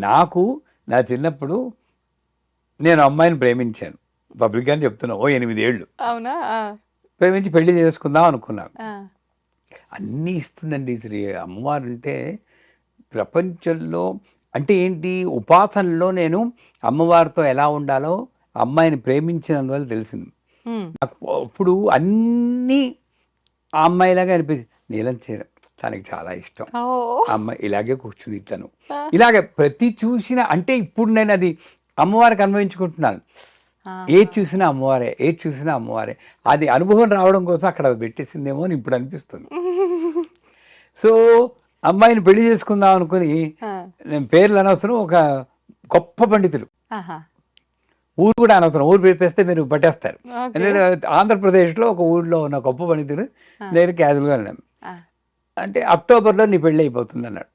నాకు నా చిన్నప్పుడు నేను అమ్మాయిని ప్రేమించాను. పబ్లిక్‌గానే చెప్తున్నా. ఓ 8 ఏళ్ళు. అవునా? ప్రేమించి పెళ్లి చేసుకుందాం అనుకున్నాను. అన్నీ ఇస్తుందండి శ్రీ అమ్మవారంటే ప్రపంచంలో. అంటే ఏంటి, ఉపాసనలో నేను అమ్మవారితో ఎలా ఉండాలో అమ్మాయిని ప్రేమించినందువల్ల తెలిసింది. నాకు అప్పుడు అన్నీ ఆ అమ్మాయిలాగా అనిపించింది. నీలం చీర తనకి చాలా ఇష్టం. ఆ అమ్మాయి ఇలాగే కూర్చుంది తను. ఇలాగే ప్రతి చూసిన అంటే ఇప్పుడు నేను అది అమ్మవారికి అన్వయించుకుంటున్నాను. ఏది చూసినా అమ్మవారే, ఏది చూసినా అమ్మవారే. అది అనుభవం రావడం కోసం అక్కడ పెట్టేసిందేమో అని ఇప్పుడు అనిపిస్తుంది. సో అమ్మాయిని పెళ్లి చేసుకుందాం అనుకుని, నేను పేర్లు అనవసరం, ఒక గొప్ప పండితులు, ఊరు కూడా అనవసరం, ఊరు చెప్పేస్తే మీరు పట్టేస్తారు. నేను ఆంధ్రప్రదేశ్లో ఒక ఊరిలో ఉన్న గొప్ప పండితులు నేను క్యాజువల్గా అన్నాను, అంటే అక్టోబర్లో నీ పెళ్ళి అయిపోతుంది అన్నాడు.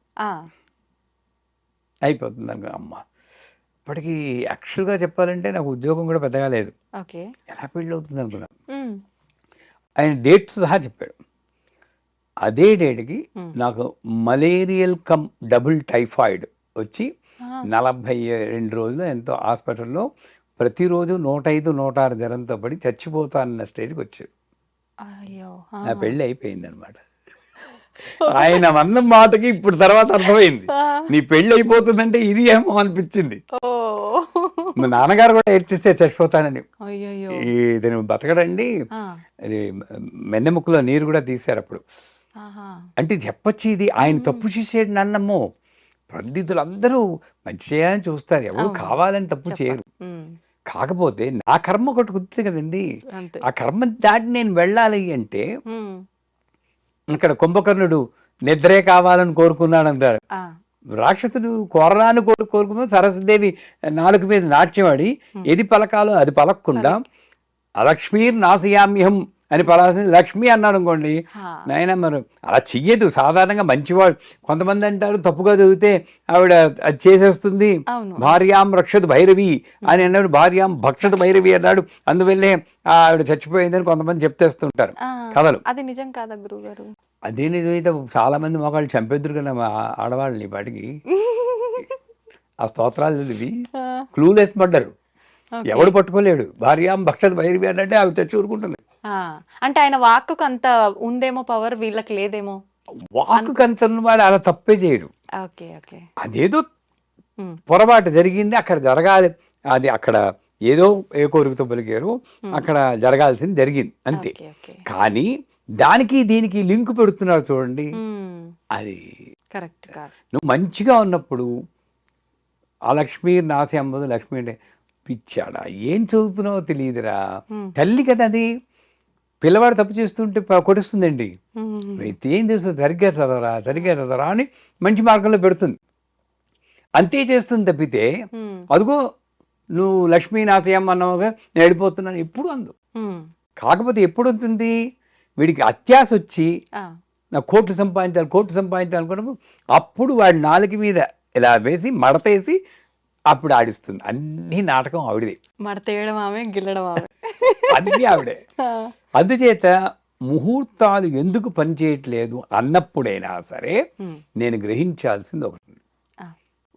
అయిపోతుంది అన్న అమ్మ. ఇప్పటికీ యాక్చువల్గా చెప్పాలంటే నాకు ఉద్యోగం కూడా పెద్దగా లేదు. ఎలా పెళ్ళి అవుతుంది అనుకున్నాను. ఆయన డేట్స్ సహా చెప్పాడు. అదే డేట్కి నాకు మలేరియల్ కమ్ డబుల్ టైఫాయిడ్ వచ్చి 42 రోజులు ఎంతో హాస్పిటల్లో ప్రతిరోజు 105, 106 జ్వరంతో పడి చచ్చిపోతానన్న స్టేజ్కి వచ్చాడు. నా పెళ్ళి అయిపోయింది అనమాట. ఆయన అన్న మాటకి ఇప్పుడు తర్వాత అర్థమైంది, నీ పెళ్ళి అయిపోతుందంటే ఇది ఏమో అనిపించింది. మా నాన్నగారు కూడా ఏడ్చిస్తే చచ్చిపోతానని. ఇది బతకడండి, అది మెన్నెముక్కలో నీరు కూడా తీశారు అప్పుడు. అంటే చెప్పొచ్చు ఇది ఆయన తప్పు చేసేడు నన్నమ్మో. పండితులందరూ మంచి చేయాలని చూస్తారు, ఎవరు కావాలని తప్పు చేయరు. కాకపోతే నా కర్మ ఒకటి కుదురుతుంది కదండి, ఆ కర్మ దాటి నేను వెళ్ళాలి అంటే. ఇక్కడ కుంభకర్ణుడు నిద్రే కావాలని కోరుకున్నాడు అంటారు. రాక్షసుడు కోరరాని కోరుకున్న సరస్వదేవి నాలుగు మీద నాట్యమాడి ఏది పలకాలో అది పలకకుండా అలక్ష్మీర్ నాశయామ్యహం అని పలాల్సింది లక్ష్మి అన్నాడు అనుకోండి, నాయన మరి అలా చెయ్యదు. సాధారణంగా మంచివాడు, కొంతమంది అంటారు తప్పుగా చదివితే ఆవిడ అది చేసేస్తుంది, భార్యాం రక్షత్ భైరవి అని అన్నాడు, భార్యాం భక్షత్ భైరవి అన్నాడు, అందువల్లే ఆవిడ చచ్చిపోయిందని కొంతమంది చెప్తేస్తుంటారు కథలు. అది నిజం కాదా గురువుగారు? అదే నిజమైతే చాలా మంది మగాళ్ళు చంపేద్దరు కదా ఆడవాళ్ళని. వాటికి ఆ స్తోత్రాలు చదివి క్లూలెస్ పడ్డారు, ఎవడు పట్టుకోలేడు. భార్యాం భక్షత్ భైరవి అంటే ఆవిడ చచ్చి ఊరుకుంటుంది. అంటే ఆయన వాక్కు అంత ఉందేమో పవర్, వీళ్ళకి లేదేమో. వాక్కు అంత ఉన్నవాడు అలా తప్పే చేయడు. అదేదో పొరపాటు జరిగింది, అక్కడ జరగాలి, అది అక్కడ ఏదో ఏ కోరికతో పలికారు, అక్కడ జరగాల్సింది జరిగింది అంతే. కానీ దానికి దీనికి లింక్ పెడుతున్నారు చూడండి, అది కరెక్ట్ కాదు. నువ్వు మంచిగా ఉన్నప్పుడు ఆ లక్ష్మీ నాసి అమ్మదు, లక్ష్మి అంటే పిచ్చాడా, ఏం చదువుతున్నావో తెలియదురా, తల్లి కదా అది. పిల్లవాడు తప్పు చేస్తుంటే కొడుస్తుందండి, ఏం చేస్తుంది, సరిగ్గా చదవరా అని మంచి మార్గంలో పెడుతుంది, అంతే చేస్తుంది తప్పితే అదిగో నువ్వు లక్ష్మీనాథయ్యమ్మ అన్నగా నేను వెళ్ళిపోతున్నాను ఎప్పుడు అందు. కాకపోతే ఎప్పుడు ఉంటుంది, వీడికి అత్యాశ వచ్చి నా కోట్లు సంపాదించాలి అనుకున్నప్పుడు అప్పుడు వాడి నాలుక మీద ఇలా వేసి మడతేసి అప్పుడు ఆడిస్తుంది. అన్ని నాటకం ఆవిడదే, మడతేయడం ఆమె, గిల్లడం ఆమె, అన్నీ ఆవిడే. అందుచేత ముహూర్తాలు ఎందుకు పనిచేయట్లేదు అన్నప్పుడైనా సరే నేను గ్రహించాల్సింది ఒకటి,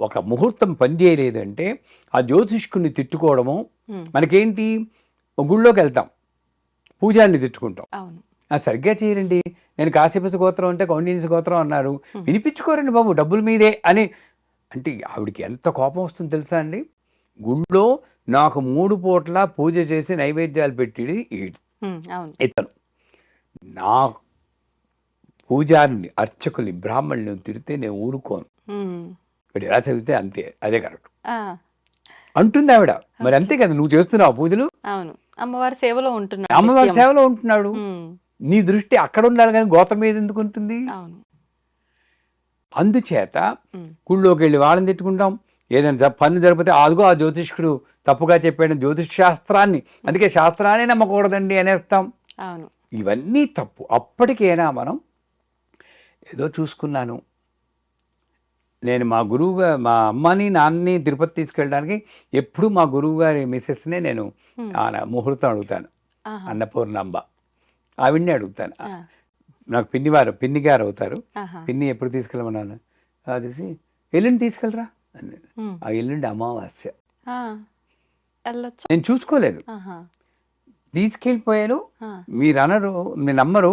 ఒక ముహూర్తం పనిచేయలేదంటే ఆ జ్యోతిష్కుని తిట్టుకోవడము. మనకేంటి, గుళ్ళోకి వెళ్తాం, పూజారిని తిట్టుకుంటాం, సరిగ్గా చేయరండి, నేను కాశ్యప గోత్రం అంటే కౌండిన్య గోత్రం అన్నారు, వినిపించుకోరండి బాబు డబ్బుల మీదే అని. అంటే ఆవిడికి ఎంత కోపం వస్తుందో తెలుసా అండి. గుళ్ళో నాకు 3 పూట్ల పూజ చేసి నైవేద్యాలు పెట్టిది ఇతను. నా పూజారిని, అర్చకుల్ని, బ్రాహ్మణుని తిడితే నేను ఊరుకోను, ఇప్పుడు ఎలా చదివితే అంతే, అదే కరెక్ట్ అంటుంది ఆవిడ. మరి అంతే కదా, నువ్వు చేస్తున్నావు పూజలు, అమ్మవారి సేవలో ఉంటున్నాడు, నీ దృష్టి అక్కడ ఉండాలి కానీ గోత్రం మీద ఎందుకు ఉంటుంది. అందుచేత గుళ్ళోకి వెళ్ళి వాళ్ళని తిట్టుకుంటాం, ఏదైనా పని జరిపితే అదిగో ఆ జ్యోతిష్కుడు తప్పుగా చెప్పాడు, జ్యోతిష్ శాస్త్రాన్ని, అందుకే శాస్త్రాన్ని నమ్మకూడదండి అనేస్తాం. ఇవన్నీ తప్పు. అప్పటికైనా మనం ఏదో చూసుకున్నాను, నేను మా మా అమ్మని నాన్నని తిరుపతి తీసుకెళ్ళడానికి ఎప్పుడు మా గురువు గారి మిసెస్నే నేను ముహూర్తం అడుగుతాను, అన్నపూర్ణాంబ ఆవిడ్ని అడుగుతాను. నాకు పిన్ని గారు అవుతారు, పిన్ని ఎప్పుడు తీసుకెళ్ళమన్నాను చూసి ఎల్లుండి తీసుకెళ్ళరా అని. ఉమ్. ఆ ఎల్లుండి అమావాస్య. ఆ, వెళ్ళొచ్చా? నేను చూసుకోలేదు, ఆహా. తీసుకెళ్ళిపోయాను. ఆ. మీరు నమ్మరు,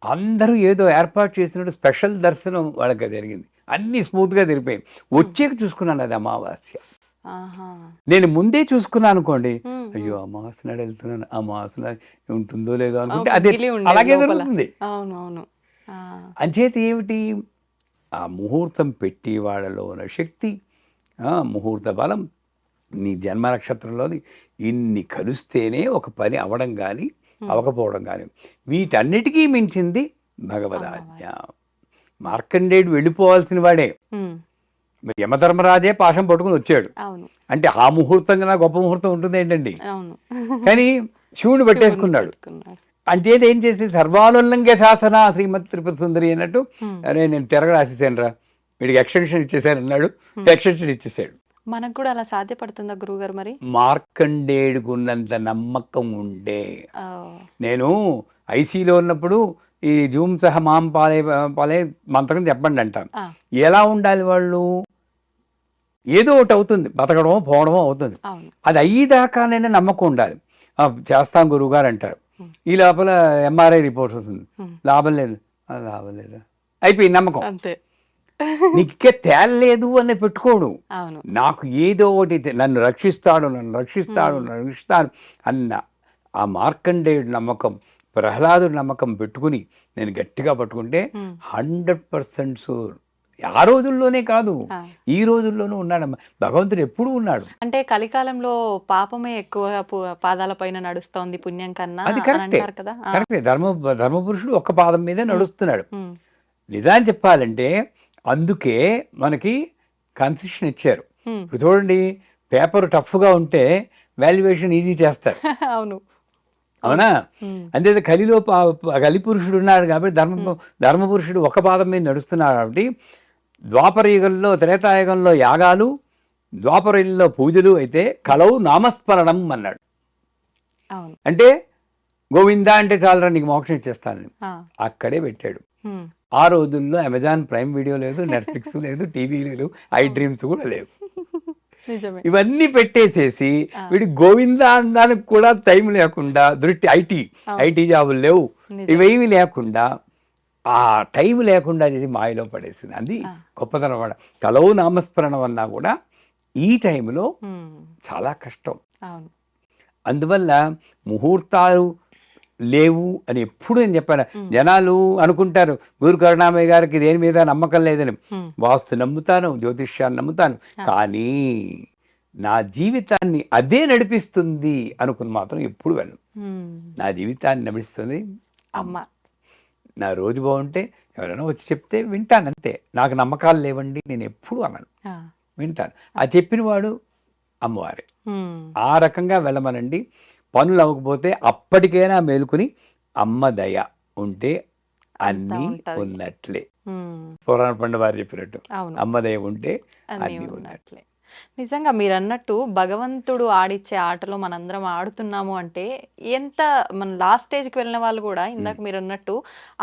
అందరూ ఏదో ఏర్పాటు చేసినట్టు స్పెషల్ దర్శనం వాళ్ళకి జరిగింది. అన్నీ స్మూత్గా తిరిగిపోయాయి. వచ్చాక చూసుకున్నాను అది అమావాస్య. ఆహా. నేను ముందే చూసుకున్నాను అనుకోండి, ఉమ్, అయ్యో అమావాస్య నాడు వెళ్తున్నాను, అమావాస్య నాడు ఉంటుందో లేదో అనుకుంటే ఒక అదే గిలి ఉండేది అలాగే లోపల. జరుగుతుంది. అవును అవును. ఆ. అంచేత ఏమిటి, ఆ ముహూర్తం పెట్టి వాళ్ళలో ఉన్న శక్తి, ముహూర్త బలం, నీ జన్మ నక్షత్రంలోని ఇన్ని కలిస్తేనే ఒక పని అవడం కానీ అవకపోవడం కానీ. వీటన్నిటికీ మించింది భగవదాజ్ఞ. మార్కండేయుడు వెళ్ళిపోవాల్సిన వాడే, ఉమ్, మరి యమధర్మరాజే పాశం పట్టుకుని వచ్చాడు. అవును అంటే ఆ ముహూర్తం కన్నా గొప్ప ముహూర్తం ఉంటుంది ఏంటండి. అవును. కానీ శివుని పట్టేసుకున్నాడు. పెట్టుకున్నాడు. అంటే ఏం చేసి సర్వానుల్లంఘ్య శాసన శ్రీమత్ త్రిపుర సుందరి అన్నట్టు, అరే నేను తిరగరాసేసాను రా, వీడికి ఎక్స్టెన్షన్ ఇచ్చేసాను అన్నాడు. ఎక్స్టెన్షన్ ఇచ్చేసాడు. మనకు కూడా అలా సాధ్యపడుతుందా గురువుగారు మరి? మార్కండేయుడుకున్నంత నమ్మకం ఉండే. ఆ, నేను ఐసీలో ఉన్నప్పుడు ఈ జూమ్ సహ మాం పాలే పాలే మంత్రం చెప్పండి అంటాను. ఆ, ఎలా ఉండాలి వాళ్ళు, ఏదో ఒకటి అవుతుంది, బతకడమో పోవడమో అవుతుంది. అవును. అది అయ్యేదాకానైనా నమ్మకం ఉండాలి. చేస్తాం గురువుగారు అంటారు. ఈ లోపల ఎంఆర్ఐ రిపోర్ట్స్ వస్తుంది, లాభం లేదు, లాభం లేదా, అయిపోయింది నమ్మకం. అంతే. నీకే తేలలేదు అని పెట్టుకోడు. అవును. నాకు ఏదో ఒకటి నన్ను రక్షిస్తాడు అన్న ఆ మార్కండేయుడు నమ్మకం, ప్రహ్లాదుడి నమ్మకం పెట్టుకుని నేను గట్టిగా పట్టుకుంటే 100% షూర్. ఆ రోజుల్లోనే కాదు, ఈ రోజుల్లోనూ ఉన్నాడమ్మా భగవంతుడు, ఎప్పుడు ఉన్నాడు. అంటే కలికాలంలో పాపమే ఎక్కువ పాదాల పైన నడుస్తోంది పుణ్యం కన్నా అది అని కరెక్టే, అంటారు కదా. కరెక్టే. ధర్మపురుషుడు ఒక్క పాదం మీదే నడుస్తున్నాడు. ఉమ్, నిజాన్ని చెప్పాలంటే అందుకే మనకి కన్సెషన్ ఇచ్చారు. ఇప్పుడు చూడండి, పేపర్ టఫ్గా ఉంటే వాల్యుయేషన్ ఈజీ చేస్తారు, అవును అవునా. అంతే కలిపురుషుడు ఉన్నాడు కాబట్టి ధర్మపురుషుడు ఒక పాదం మీద నడుస్తున్నాడు కాబట్టి ద్వాపర యుగంలో, త్రేతాయుగంలో యాగాలు, ద్వాపర యుగంలో పూజలు అయితే కలవు నామస్మరణం అన్నాడు. అవును. అంటే గోవిందా అంటే చాలరా నీకు మోక్షం ఇచ్చేస్తానని అక్కడే పెట్టాడు. ఆ రోజుల్లో అమెజాన్ ప్రైమ్ వీడియో లేదు, నెట్ఫ్లిక్స్ లేదు, టీవీ లేదు, ఐ డ్రీమ్స్ కూడా లేవు. నిజమే. ఇవన్నీ పెట్టేసేసి వీడి గోవిందా అనడానికి కూడా టైం లేకుండా, దృష్టి ఐటీ జాబులు లేవు, ఇవేమి లేకుండా, ఆ టైం లేకుండా చేసి మాయలో పడేసింది. అది గొప్పతనం కూడా. కలవు నామస్మరణం అన్నా కూడా ఈ టైంలో చాలా కష్టం. అందువల్ల ముహూర్తాలు లేవు అని ఎప్పుడు నేను చెప్పాను. జనాలు అనుకుంటారు గురు కరుణామయ్య గారికి దేని మీద నమ్మకం లేదని. వాస్తు నమ్ముతాను, జ్యోతిష్యాన్ని నమ్ముతాను, కానీ నా జీవితాన్ని అదే నడిపిస్తుంది అనుకుని మాత్రం ఎప్పుడు వెళ్ళను. నా జీవితాన్ని నడిపిస్తుంది అమ్మ. నా రోజు బాగుంటే ఎవరైనా వచ్చి చెప్తే వింటాను, అంతే. నాకు నమ్మకాలు లేవండి నేను ఎప్పుడు అన్నాను, వింటాను. ఆ చెప్పిన వాడు అమ్మవారే. ఆ రకంగా వెళ్ళమనండి. పనులు అవ్వకపోతే అప్పటికైనా మేలుకుని అమ్మ దయ ఉంటే అన్నీ ఉన్నట్లే. పురాణ పండు వారు చెప్పినట్టు అమ్మ దయ ఉంటే అన్నీ ఉన్నట్లే. నిజంగా మీరు అన్నట్టు భగవంతుడు ఆడిచ్చే ఆటలో మనందరం ఆడుతున్నాము అంటే ఎంత మన లాస్ట్ స్టేజ్కి వెళ్ళిన వాళ్ళు కూడా ఇందాక మీరు అన్నట్టు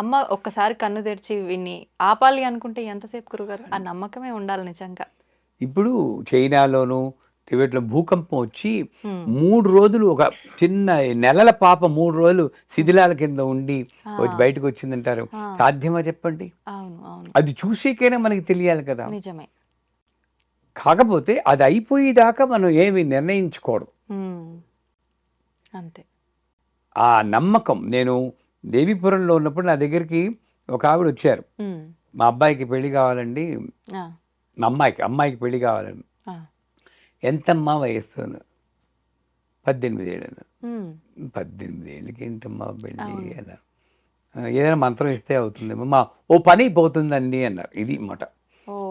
అమ్మ ఒక్కసారి కన్ను తెరిచి విని ఆపాలి అనుకుంటే ఎంతసేపు గురుగారు? ఆ నమ్మకమే ఉండాలి నిజంగా. ఇప్పుడు చైనాలోను టిబెట్లో భూకంపం వచ్చి 3 రోజులు ఒక చిన్న నెలల పాప 3 రోజులు శిథిలాల కింద ఉండి బయటకు వచ్చిందంటారు. సాధ్యమా చెప్పండి? అది చూసేకైనా మనకి తెలియాలి కదా. నిజమే. కాకపోతే అది అయిపోయేదాకా మనం ఏమి నిర్ణయించుకోవడం అంతే. ఆ నమ్మకం. నేను దేవీపురంలో ఉన్నప్పుడు నా దగ్గరికి ఒక ఆవిడ వచ్చారు, మా అబ్బాయికి పెళ్లి కావాలండి, మా అమ్మాయికి పెళ్లి కావాలండి. ఎంతమ్మా వయస్సు? 18 ఏళ్ళు. 18 ఏళ్ళకి ఏంటమ్మా పెళ్ళి అన్నారు. ఏదైనా మంత్రం ఇస్తే అవుతుందేమో, ఓ పని అయిపోతుందండి అన్నారు. ఇది మాట,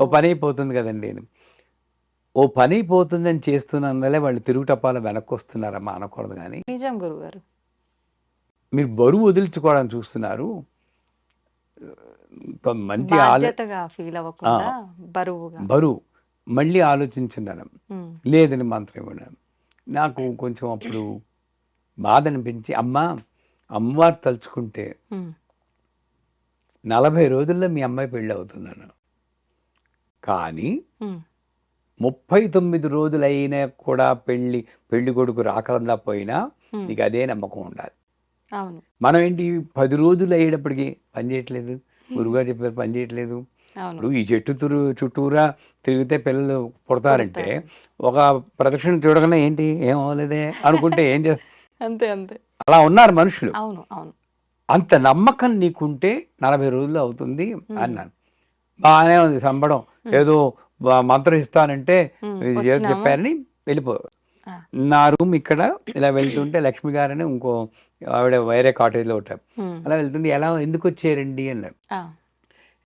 ఓ పని అయిపోతుంది కదండి. ఓ పని అయిపోతుందని చేస్తున్నందువల్లే వాళ్ళు తిరుగుటప్పాల వెనక్కి వస్తున్నారమ్మా అనకూడదు. కానీ నిజం గురుగారు, మీరు బరువు వదిలించుకోవడానికి చూస్తున్నారు. మంచి బరువు మళ్ళీ ఆలోచించున్నాను. లేదని మంత్రం ఇవ్వడం నాకు కొంచెం అప్పుడు బాధ అనిపించి, అమ్మవారు తలుచుకుంటే 40 రోజుల్లో మీ అమ్మాయి పెళ్ళి అవుతున్నాను, కానీ 39 రోజులైనా కూడా పెళ్లి కొడుకు రాకుండా పోయినా నీకు అదే నమ్మకం ఉండాలి. అవును. మనం ఏంటి 10 రోజులు అయ్యేటప్పటికి పని చేయట్లేదు, గురుగారు చెప్పారు పని చేయట్లేదు. ఇప్పుడు ఈ చెట్టు చుట్టూరా తిరిగితే పిల్లలు పుడతారంటే ఒక ప్రదక్షిణ చూడగానే ఏంటి ఏం అవ్వలేదే అనుకుంటే ఏం చేస్తా, అంతే అంతే. అలా ఉన్నారు మనుషులు. అవును అవును. అంత నమ్మకం నీకుంటే 40 రోజుల్లో అవుతుంది అన్నాను. బాగానే ఉంది సంబడం, ఏదో మంత్రం ఇస్తానంటే చెప్పారని వెళ్ళిపో. నా రూమ్ ఇక్కడ ఇలా వెళ్తుంటే లక్ష్మి గారని ఇంకో ఆవిడ వేరే కాటేజ్లో ఉంటారు. అలా వెళ్తుంది, ఎలా ఎందుకు వచ్చారండి అన్నారు.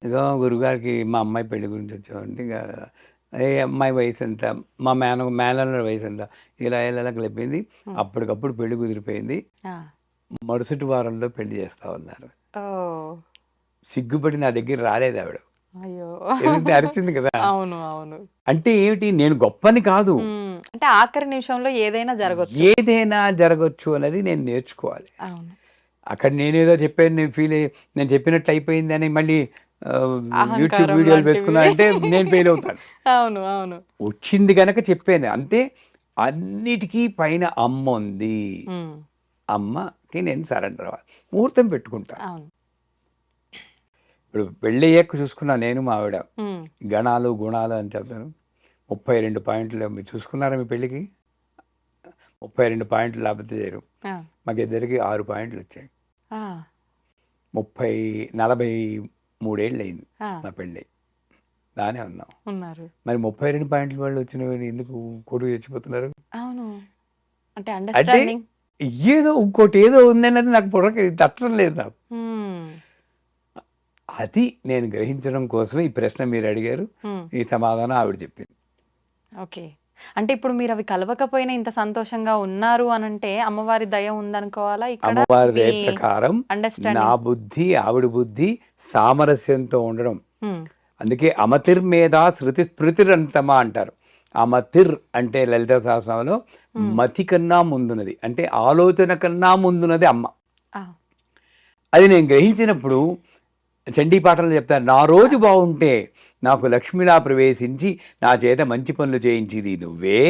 ఇక గురుగారికి మా అమ్మాయి పెళ్లి గురించి వచ్చామండి. ఇక ఏ అమ్మాయి వయసు ఎంత, మా మేనల వయసు ఎంత, ఇలా ఇలా కలిపింది. అప్పటికప్పుడు పెళ్లి కుదిరిపోయింది, మరుసటి వారంలో పెళ్లి చేస్తా ఉన్నారు. సిగ్గుపడి నా దగ్గర రాలేదు ఆవిడ. అరిచింది కదా. అవును అవును. అంటే ఏమిటి, నేను గొప్పని కాదు, అంటే ఆఖరి నిమిషంలో ఏదైనా జరగచ్చు అనేది నేను నేర్చుకోవాలి. అక్కడ నేనేదో చెప్పాను, నేను చెప్పినట్టు అయిపోయింది అని మళ్ళీ యూట్యూబ్ వీడియోలు వేసుకున్నా అంటే నేను ఫెయిల్ అవుతాను. అవును అవును. వచ్చింది కనుక చెప్పాను అంతే. అన్నిటికీ పైన అమ్మ ఉంది, అమ్మకి నేను సరెండర్ అవ్వాలి, ముహూర్తం పెట్టుకుంటా. ఇప్పుడు పెళ్ళి అయ్యాక చూసుకున్నా నేను మా ఆవిడ, గణాలు గుణాలు అని చెప్తాను. 32 పాయింట్లు మీరు చూసుకున్నారా మీ పెళ్ళికి? 32 పాయింట్లు లేకపోతే చేయరు. మాకు ఇద్దరికి 6 పాయింట్లు వచ్చాయి. 43 ఏళ్ళు అయింది మా పెళ్ళి, బాగానే ఉన్నాం. మరి 32 పాయింట్ల వాళ్ళు వచ్చినవి ఎందుకు కొడుకు చచ్చిపోతున్నారు? అంటే ఏదో ఇంకోటి ఏదో ఉందన్నది నాకు పొరక తట్టడం లేదు నాకు. అది నేను గ్రహించడం కోసమే ఈ ప్రశ్న మీరు అడిగారు, ఈ సమాధానం ఆవిడ చెప్పింది. ఓకే. అంటే ఇప్పుడు మీరు అవి కలవకపోయినా ఇంత సంతోషంగా ఉన్నారు అని అంటే అమ్మవారి దయ ఉందనుకోవాలా? అమ్మవారి దయ ప్రకారం నా బుద్ధి ఆవిడ బుద్ధి సామరస్యంతో ఉండడం. అందుకే అమతిర్మేధ శృతి స్మృతిరంతమా అంటారు. అమతిర్ అంటే లలిత సహస్రనామంలో మతి కన్నా ముందున్నది, అంటే ఆలోచన కన్నా ముందున్నది అమ్మ. అది నేను గ్రహించినప్పుడు చండీ పాటలు చెప్తాను, నా రోజు బాగుంటే నాకు లక్ష్మిలా ప్రవేశించి నా చేత మంచి పనులు చేయించేది నువ్వే,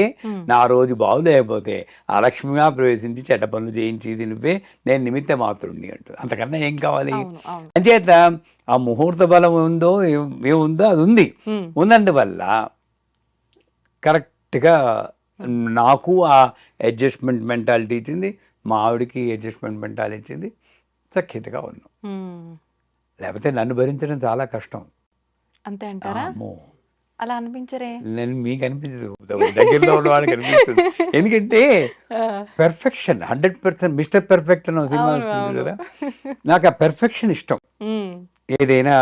నా రోజు బాగులేకపోతే ఆ లక్ష్మిగా ప్రవేశించి చెడ్డ పనులు చేయించేది నువ్వే, నేను నిమిత్త మాత్రుణ్ణి అంటూ. అంతకన్నా ఏం కావాలి? అంచేత ఆ ముహూర్త బలం ఉందో ఏముందో అది ఉంది. ఉన్నందువల్ల కరెక్ట్గా నాకు ఆ అడ్జస్ట్మెంట్ మెంటాలిటీ ఇచ్చింది, మా ఆవిడకి అడ్జస్ట్మెంట్ మెంటాలిటీ ఇచ్చింది, సఖ్యతగా ఉన్నాం. లేకపోతే నన్ను భరించడం చాలా కష్టం. అంతే అంటారా? అలా అనిపించరే? నేను మీకు అనిపించదు, దగ్గరలో ఉన్న వాళ్ళకి అనిపిస్తుంది. ఎందుకంటే పెర్ఫెక్షన్ 100%, మిస్టర్ పర్ఫెక్ట్ అన్న సినిమా వచ్చింది కదా, నాకు ఆ పెర్ఫెక్షన్ ఇష్టం. ఏదైనా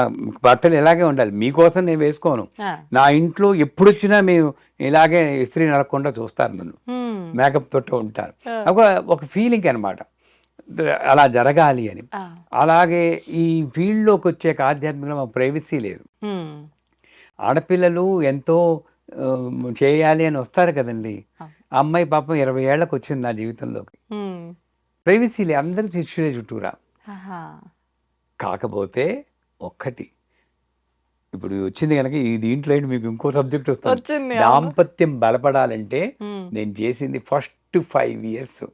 బట్టలు ఇలాగే ఉండాలి, మీకోసం నేను వేసుకోను. నా ఇంట్లో ఎప్పుడు వచ్చినా మేము ఇలాగే ఇస్త్రీ నడకుండా చూస్తారు, నన్ను మేకప్ తోటి ఉంటాను. ఒక ఫీలింగ్ అనమాట, అలా జరగాలి అని. అలాగే ఈ ఫీల్డ్లోకి వచ్చాక ఆధ్యాత్మికంగా ప్రైవసీ లేదు. ఆడపిల్లలు ఎంతో చేయాలి అని వస్తారు కదండి. ఆ అమ్మాయి పాపం 20 ఏళ్ళకి వచ్చింది నా జీవితంలోకి, ప్రైవసీ లేదు, అందరి శిష్యులే చుట్టూరా. కాకపోతే ఒక్కటి ఇప్పుడు వచ్చింది కనుక ఈ దీంట్లో మీకు ఇంకో సబ్జెక్ట్ వస్తుంది. దాంపత్యం బలపడాలంటే నేను చేసింది ఫస్ట్ 5 years ఆ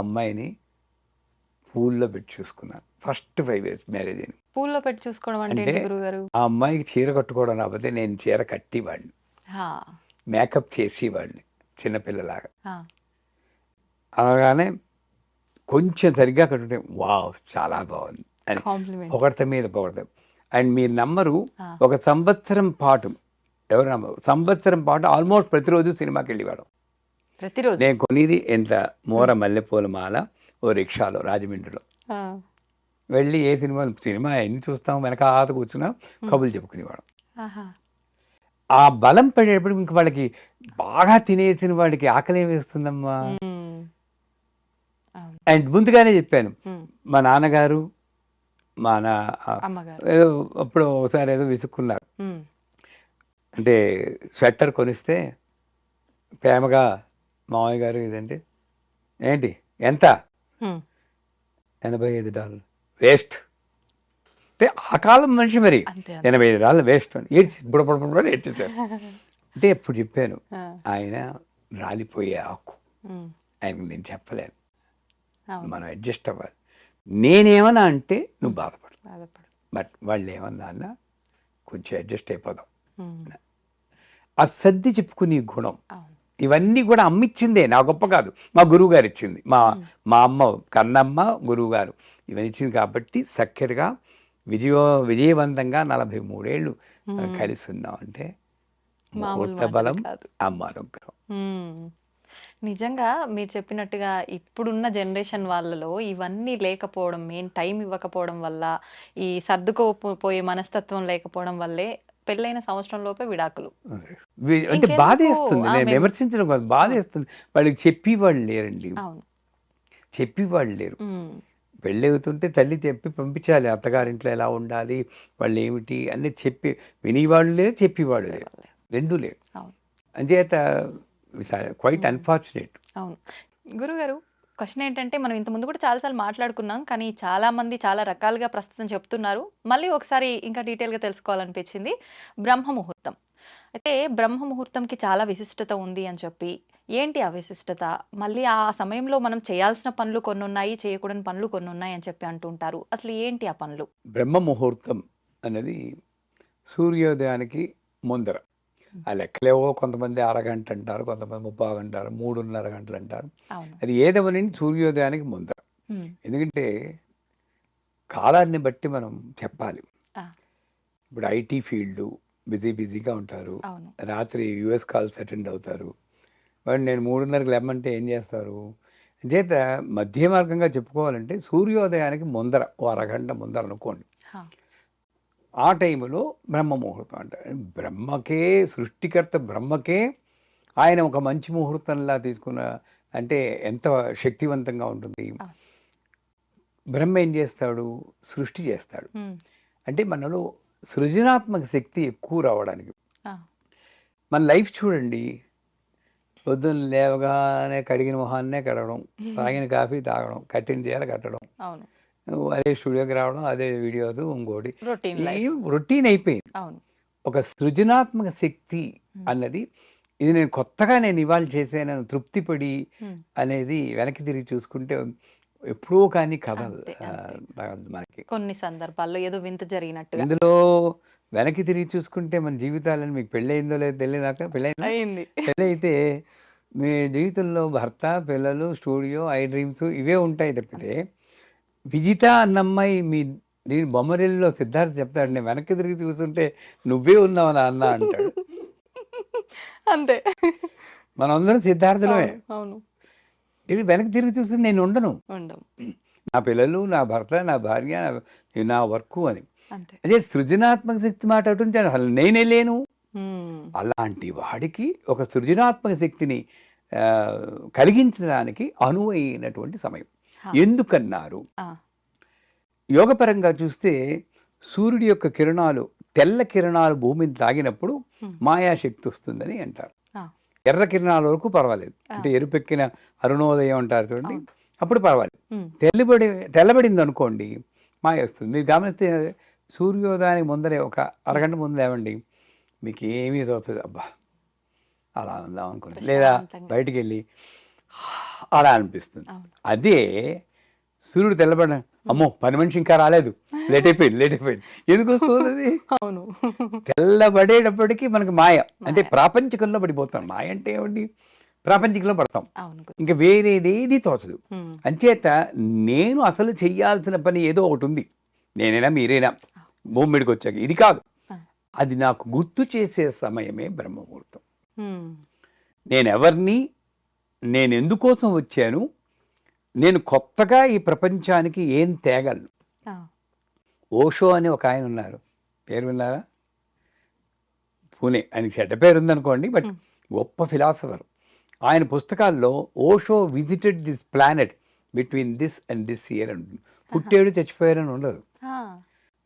అమ్మాయిని పూల్లో పెట్టి చూసుకున్నాను. ఫస్ట్ 5 years మ్యారేజ్ అయింది. పూల్లో పెట్టి చూసుకోవడం అంటే ఆ అమ్మాయికి చీర కట్టుకోవడం రాకపోతే నేను చీర కట్టివాడిని, మేకప్ చేసేవాడిని చిన్నపిల్లలాగా. అలాగానే కొంచెం సరిగ్గా కట్టుకుంటే వావ్ చాలా బాగుంది అని పొగడత మీద పొగడతాం. అండ్ మీరు నమ్మరు, ఒక సంవత్సరం పాటు ఎవరు నమ్మరు, సంవత్సరం పాటు ఆల్మోస్ట్ ప్రతిరోజు సినిమాకి వెళ్ళేవాడు. ప్రతిరోజు నేను కొనేది ఎంత మోర మల్లెపూల మాల ఓ రిక్షాలో రాజమండ్రిలో వెళ్ళి ఏ సినిమా ఎన్ని చూస్తాం వెనకాత కూర్చున్నా కబుర్లు చెప్పుకునేవాడు. ఆ బలం పడేటప్పుడు ఇంక వాళ్ళకి బాగా తినేసిన వాడికి ఆకలి వేస్తుందమ్మా. అండ్ ముందుగానే చెప్పాను, మా నాన్నగారు మా ఏదో అప్పుడు ఒకసారి ఏదో విసుక్కున్నారు. అంటే స్వెటర్ కొనిస్తే ప్రేమగా మామయ్య గారు ఇదంటే ఏంటి ఎంత, $85 వేస్ట్. అంటే ఆ కాలం మనిషి మరి $85 వేస్ట్ అని ఏడ్చేసారు. అంటే ఎప్పుడు చెప్పాను, ఆ! ఆయన రాలిపోయే ఆకు, హ్మ్. ఆయనకు నేను చెప్పలేను, అవును. మనం అడ్జస్ట్ అవ్వాలి. నేనేమన్నా అంటే నువ్వు బాధపడు, బాధపడు. బట్ వాళ్ళు ఏమన్నా అన్నా కొంచెం అడ్జస్ట్ అయిపోదాం. హ్మ్. ఆ సర్ది చెప్పుకునే గుణం, అవును. ఇవన్నీ కూడా అమ్మిచ్చిందే, నా గొప్ప కాదు, మా గురువు గారు ఇచ్చింది. మా అమ్మ కన్నమ్మ గురువు గారు ఇవన్నీ ఇచ్చింది కాబట్టి చక్కటిగా విజయవంతంగా 43 ఏళ్ళు కలిసి ఉన్నాం అంటే మామూలు ముహూర్త మాటలు బలం, కాదు. అమ్మ అనుగ్రహం. హ్మ్. నిజంగా మీరు చెప్పినట్టుగా ఇప్పుడున్న జనరేషన్ వాళ్ళలో ఇవన్నీ లేకపోవడం, మెయిన్ టైం ఇవ్వకపోవడం వల్ల, ఈ పోయే మనస్తత్వం లేకపోవడం వల్లే పెళ్ళైన సంవత్సరం లోపే విడాకులు. అంటే ఇంకెందుకు బాధేస్తుంది, నేను మేము విమర్శించడం కాదు, అవును. బాధేస్తుంది. వాళ్ళకి చెప్పేవాళ్ళు లేరండి, అవును. చెప్పేవాళ్ళు లేరు. హ్మ్. పెళ్ళవుతుంటే తల్లి చెప్పి పంపించాలి, అత్తగారింట్లో ఎలా ఉండాలి, వాళ్ళు ఏమిటి అన్నీ చెప్పి వినేవాళ్ళు లేరు, చెప్పేవాళ్ళు లేరు, చెప్పేవాళ్ళే. రెండూ లేరు. అవును. అంచేత క్వైట్ హ్మ్. అన్ఫార్చునేట్. అవును. గురుగారు, క్వెషన్ ఏంటంటే మనం ఇంతకుముందు కూడా చాలా సార్లు మాట్లాడుకున్నాం. కానీ చాలా మంది చాలా రకాలుగా ప్రస్తుతం చెప్తున్నారు. మళ్ళీ ఒకసారి ఇంకా డీటెయిల్‌గా తెలుసుకోవాలనిపించింది. బ్రహ్మ ముహూర్తం. అయితే బ్రహ్మ ముహూర్తంకి చాలా విశిష్టత ఉంది అని చెప్పి, ఏంటి ఆ విశిష్టత? మళ్ళీ ఆ సమయంలో మనం చేయాల్సిన పనులు కొన్నున్నాయి, చేయకూడని పనులు కొన్నున్నాయి అని చెప్పి అంటుంటారు. అసలు ఏంటి ఆ పనులు? బ్రహ్మ ముహూర్తం అనేది సూర్యోదయానికి ముందర. హ్మ్. ఆ లెక్కలేవో కొంతమంది అరగంట అంటారు, కొంతమంది 35 అంటారు, 3:30 గంటలు అంటారు. అవును. అది ఏదవనండి సూర్యోదయానికి ముందర. హ్మ్. ఎందుకంటే కాలాన్ని బట్టి మనం చెప్పాలి. ఆ! ఇప్పుడు ఐటీ ఫీల్డు బిజీగా ఉంటారు. అవును. రాత్రి యూఎస్ కాల్స్ అటెండ్ అవుతారు. మరి నేను 3:30కి లేమ్మంటే ఏం చేస్తారు? అంచేత మధ్య మార్గంగా చెప్పుకోవాలంటే సూర్యోదయానికి ముందర ఓ అరగంట ముందర అనుకోండి. హా! ఆ టైంలో బ్రహ్మ ముహూర్తం అంటారు. బ్రహ్మకే, సృష్టికర్త బ్రహ్మకే ఆయన ఒక మంచి ముహూర్తంలా తీసుకున్న అంటే ఎంత శక్తివంతంగా ఉంటుంది. ఆ! బ్రహ్మ ఏం చేస్తాడు? సృష్టి చేస్తాడు. హ్మ్. అంటే మనలో సృజనాత్మక శక్తి ఎక్కువ రావడానికి. ఆ! మన లైఫ్ చూడండి, పొద్దున్న లేవగానే కడిగిన మొహాన్నే కడగడం, తాగిన కాఫీ తాగడం, కట్టిన చీర కట్టడం, అవును. అదే స్టూడియోకి రావడం, అదే వీడియోస్, ఇంకోటి రొటీన్ లైఫ్. ఏం రొటీన్ అయిపోయింది. అవును. ఒక సృజనాత్మక శక్తి హ్మ్. అన్నది, ఇది నేను కొత్తగా నేను ఇవాళ చేశానని తృప్తిపడి హ్మ్. అనేది వెనక్కి తిరిగి చూసుకుంటే ఎప్పుడో కానీ కథలు అంతే. అంతే. తగలదు మనకి. కొన్ని సందర్భాల్లో ఏదో వింత జరిగినట్టుగా. ఇందులో వెనక్కి తిరిగి చూసుకుంటే మన జీవితాలను, మీకు పెళ్ళయిందో లేదో తెలియదాకా, పెళ్ళయిందా? అయింది. పెళ్ళయితే మీ జీవితంలో భర్త, పిల్లలు, స్టూడియో, ఐ డ్రీమ్స్ ఇవే ఉంటాయి తప్పితే, విజిత అన్న అమ్మాయి మీ దీని బొమ్మరిల్లులో సిద్ధార్థ్ చెప్తాడు, నేను వెనక్కి తిరిగి చూస్తుంటే నువ్వే ఉన్నావు నాన్న అంటాడు. అంతే. మనందరం సిద్ధార్థులమే. అవును. అవును. ఇది వెనక్కి తిరిగి చూస్తే నేను ఉండను. ఉండం. నా పిల్లలు, నా భర్త, నా భార్య, నా వర్కు అని. అంతే. అదే సృజనాత్మక శక్తి మాట అటుంటే అసలు నేనే లేను. హ్మ్. అలాంటి వాడికి ఒక సృజనాత్మక శక్తిని కలిగించడానికి అనువైనటువంటి సమయం. హా! ఎందుకన్నారు? ఆ! యోగపరంగా చూస్తే సూర్యుడి యొక్క కిరణాలు, తెల్ల కిరణాలు భూమిని తాగినప్పుడు హ్మ్. మాయాశక్తి వస్తుందని అంటారు. ఆ! ఎర్ర కిరణాల వరకు పర్వాలేదు. ఆ! అంటే ఎరుపెక్కిన అరుణోదయం అంటారు చూడండి, అవును. అప్పుడు పర్వాలేదు. హ్మ్. తెల్లబడింది అనుకోండి, మాయ వస్తుంది. మీరు గమనిస్తే సూర్యోదయానికి ముందరే ఒక అరగంట ముందు లేవండి, మీకు ఏమీ తోచదు. అబ్బా అలా ఉందాం అనుకోండి, లేదా ప్రశాంతంగా. బయటికి వెళ్ళి అలా అనిపిస్తుంది. అవును. అదే సూర్యుడు తెల్లబడిన, అమ్మో పని మనిషి ఇంకా రాలేదు, లేట్ అయిపోయింది. ఎందుకు వస్తుంది అది? అవును. తెల్లబడేటప్పటికి మనకి మాయ, అంటే మాయ. ప్రాపంచికంలో పడిపోతాం. మాయ అంటే ఏమిటి? ప్రాపంచికంలో పడతాం. అవును. ఇంకా వేరేదేది తోచదు. హ్మ్. అంచేత నేను అసలు చెయ్యాల్సిన పని ఏదో ఒకటి ఉంది. నేనైనా మీరైనా భూమి మీదకి వచ్చాక ఇది కాదు, ఆ! అది నాకు గుర్తు చేసే సమయమే బ్రహ్మముహూర్తం. హ్మ్. నేనెవరిని, నేనెందుకోసం వచ్చాను, నేను కొత్తగా ఈ ప్రపంచానికి ఏం తేగలను. ఆ! ఓషో అని ఒక ఆయన ఉన్నారు, పేరు విన్నారా? పూణే, ఆయనకి చెడ్డ పేరు ఉందనుకోండి, బట్ హ్మ్. గొప్ప ఫిలాసఫర్. ఆయన పుస్తకాల్లో Osho visited this planet between this and this year అని ఉంటుంది. ఆహా! పుట్టాడు చచ్చిపోయారని ఉండదు. ఆ!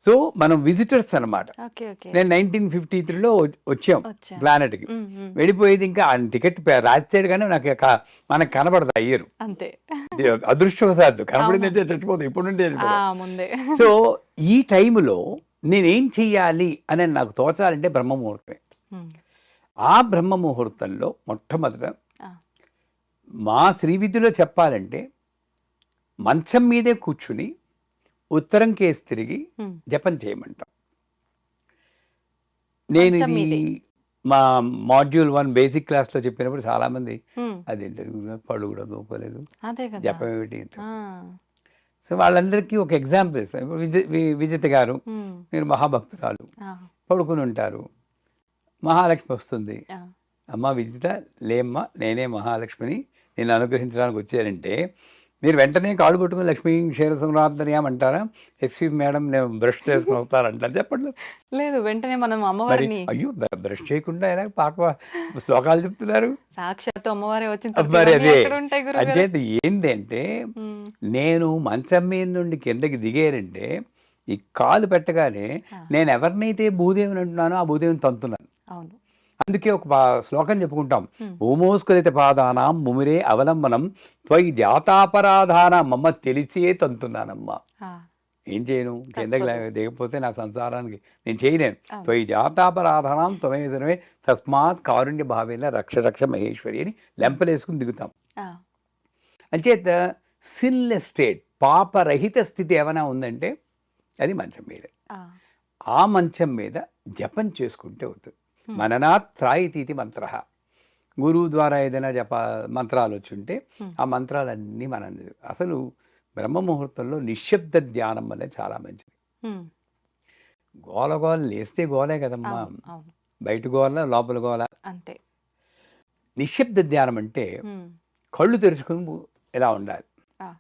సో మనం విజిటర్స్ అనమాట. ఓకే. ఓకే. నేను 1953లో వచ్చాం వచ్చాను. ప్లానెట్కి. హ్మ్. హ్మ్. వెళ్ళిపోయేది ఇంకా ఆయన టికెట్ రాస్తాడు కానీ నాకు మనకు కనబడదు ఆ ఇయర్. అంతే. అదృష్టవశాత్తు కనబడింది అవును. అయితే చచ్చిపోతాం, ఇప్పుడు నుండి ఆ! చచ్చిపోతాం. ముందే. సో ఈ టైంలో నేనేం చెయ్యాలి అని నాకు తోచాలంటే బ్రహ్మముహూర్తమే. హ్మ్. ఆ బ్రహ్మ ముహూర్తంలో మొట్టమొదట ఆ! మా శ్రీవిద్యలో చెప్పాలంటే మంచం మీదే కూర్చుని ఉత్తరం కేసి తిరిగి హ్మ్. జపం చేయమంటాం. నేను మంచం ఇది మీదే. మా మాడ్యూల్ 1 బేసిక్ క్లాస్‌లో చెప్పినప్పుడు చాలామంది హ్మ్. అదేంటి పళ్ళు కూడా తోముకోలేదు. అదే కదా! జపం ఏమిటి అంటారు. ఆ! సో వాళ్ళందరికీ ఒక ఎగ్జాంపుల్ ఇస్తాను. ఇప్పుడు విజిత గారు హ్మ్. మీరు మహాభక్తురాలు. ఆ! పడుకుని ఉంటారు. మహాలక్ష్మి వస్తుంది. ఆ! అమ్మ విజిత లేమ్మా నేనే మహాలక్ష్మిని నిన్ను అనుగ్రహించడానికి వచ్చానంటే మీరు వెంటనే కాళ్ళు పట్టుకుని లక్ష్మీ క్షీర సంరాధనయాం అంటారా? ఎక్స్క్యూజ్ మేడం నేను బ్రష్ చేసుకుని వస్తానంటారు చెప్పండి. లేదు. వెంటనే మనం మరి అమ్మవారిని అయ్యో బ్రష్ చేయకుండా ఎలా శ్లోకాలు చెప్తున్నారు. సాక్షాత్తు అమ్మవారే వచ్చిన తర్వాత మరి ఇవన్నీ అదే ఎక్కడుంటాయి గురువుగారు? అంచేత ఏంటి అంటే హ్మ్. నేను మంచం మీద నుండి కిందకి దిగారంటే ఈ కాలు పెట్టగానే ఆ! నేను ఎవరినైతే భూదేవిని అంటున్నానో ఆ భూదేవిని తంతున్నాను. అవును. అందుకే ఒక శ్లోకం చెప్పుకుంటాం. హ్మ్. భూమోస్కలిత పాదానాం ముమిరే అవలంబనం త్వయి జాతాపరాధాన మమ్మ తెలిసే తంతున్నానమ్మా. ఆ! ఏం చేయను కిందకి తప్పదు. దిగకపోతే నా సంసారానికి నేను చేయలేను. అవును. త్వయి జాతాపరాధానం త్వమేవ తస్మాత్ కారుణ్య భావేన రక్ష రక్ష మహేశ్వరి అని లెంపలేసుకుని దిగుతాం. ఆ! అంచేత సిన్లెస్ స్టేట్ పాపరహిత స్థితి ఏమైనా ఉందంటే అది మంచం మీద. ఆ! ఆ మంచం మీద జపం చేసుకుంటే అవుతుంది. హ్మ్. మననాత్ త్రాయితీతి మంత్ర. గురువు ద్వారా ఏదైనా మంత్రాలు వచ్చి ఉంటే హ్మ్. ఆ మంత్రాలన్నీ మనం అసలు బ్రహ్మ ముహూర్తంలో నిశ్శబ్ద ధ్యానం అనేది చాలా మంచిది. హ్మ్. గోల గోల లేస్తే గోలే కదమ్మా. అవును. అవును. బయట గోల లోపల గోల. అంతే. నిశ్శబ్ద ధ్యానం అంటే హ్మ్. కళ్ళు తెరుచుకుని ఇలా ఉండాలి. ఆ!